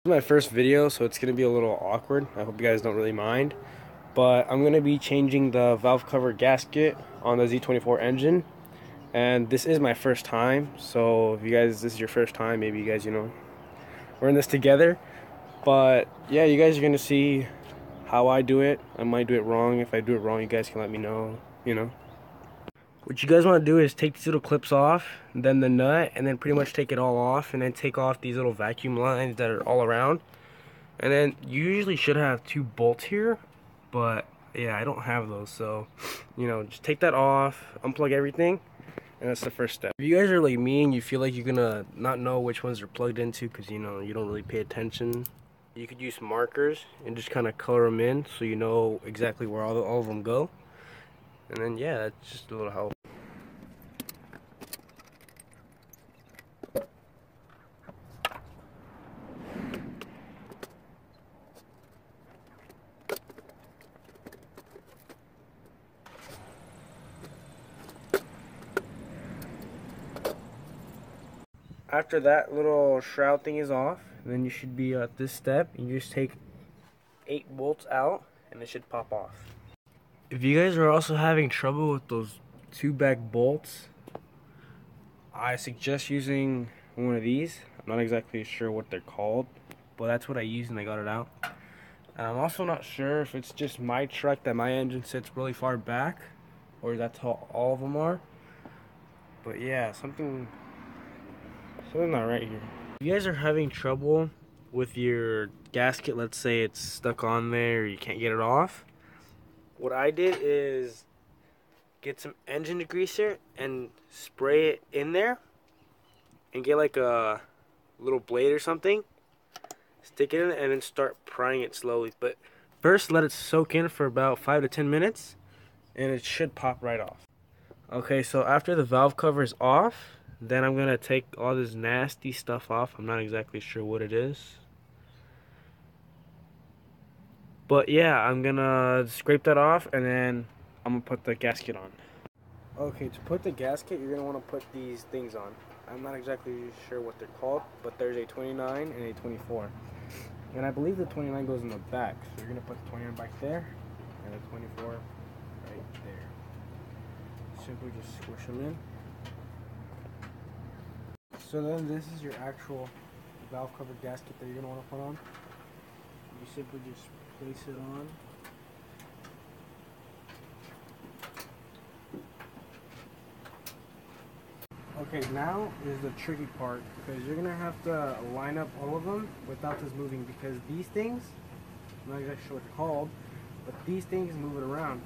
This is my first video, so it's going to be a little awkward. I hope you guys don't really mind. But I'm going to be changing the valve cover gasket on the Z24 engine. And this is my first time, so if you guys, this is your first time, maybe you guys, we're in this together. But yeah, you guys are going to see how I do it. I might do it wrong. If I do it wrong, you guys can let me know, What you guys want to do is take these little clips off, then the nut, and then pretty much take it all off, and then take off these little vacuum lines that are all around. And then you usually should have 2 bolts here, but yeah, I don't have those, so just take that off, unplug everything, and that's the first step. If you guys are like me and you feel like you're gonna not know which ones are plugged into because you don't really pay attention, you could use markers and just kind of color them in so you know exactly where all of them go. And then yeah, that's just a little help. After that little shroud thing is off, then you should be at this step. You just take 8 bolts out and it should pop off. If you guys are also having trouble with those 2 back bolts, I suggest using one of these. I'm not exactly sure what they're called, but that's what I used and I got it out. And I'm also not sure if it's just my truck that my engine sits really far back, or that's how all of them are. But yeah, something's not right here. If you guys are having trouble with your gasket, let's say it's stuck on there, you can't get it off, what I did is get some engine degreaser and spray it in there and get like a little blade or something, stick it in and then start prying it slowly. But first let it soak in for about 5 to 10 minutes and it should pop right off. Okay, so after the valve cover is off, then I'm gonna take all this nasty stuff off. I'm not exactly sure what it is, but yeah, I'm gonna scrape that off and then I'm gonna put the gasket on. Okay, to put the gasket, you're gonna want to put these things on. I'm not exactly sure what they're called, but there's a 29 and a 24, and I believe the 29 goes in the back, so you're gonna put the 29 back there and the 24 right there. Simply just squish them in. So then this is your actual valve cover gasket that you're going to want to put on. You simply just place it on. Okay, now is the tricky part because you're going to have to line up all of them without this moving, because these things, I'm not exactly sure what they're called, but these things move it around.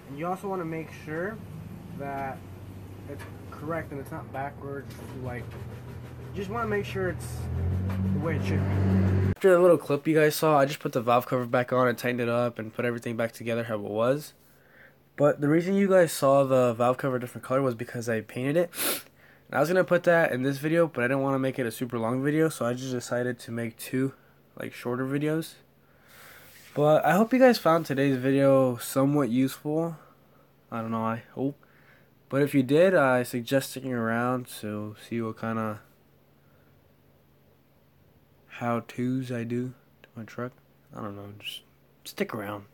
And you also want to make sure that it's correct and it's not backwards. Like, you just want to make sure it's the way it should be. After the little clip you guys saw, I just put the valve cover back on and tightened it up and put everything back together how it was. But the reason you guys saw the valve cover different color was because I painted it. And I was going to put that in this video, but I didn't want to make it a super long video, so I just decided to make 2 like shorter videos. But I hope you guys found today's video somewhat useful. I don't know, I hope. But if you did, I suggest sticking around to see what kind of how-tos I do to my truck. I don't know, just stick around.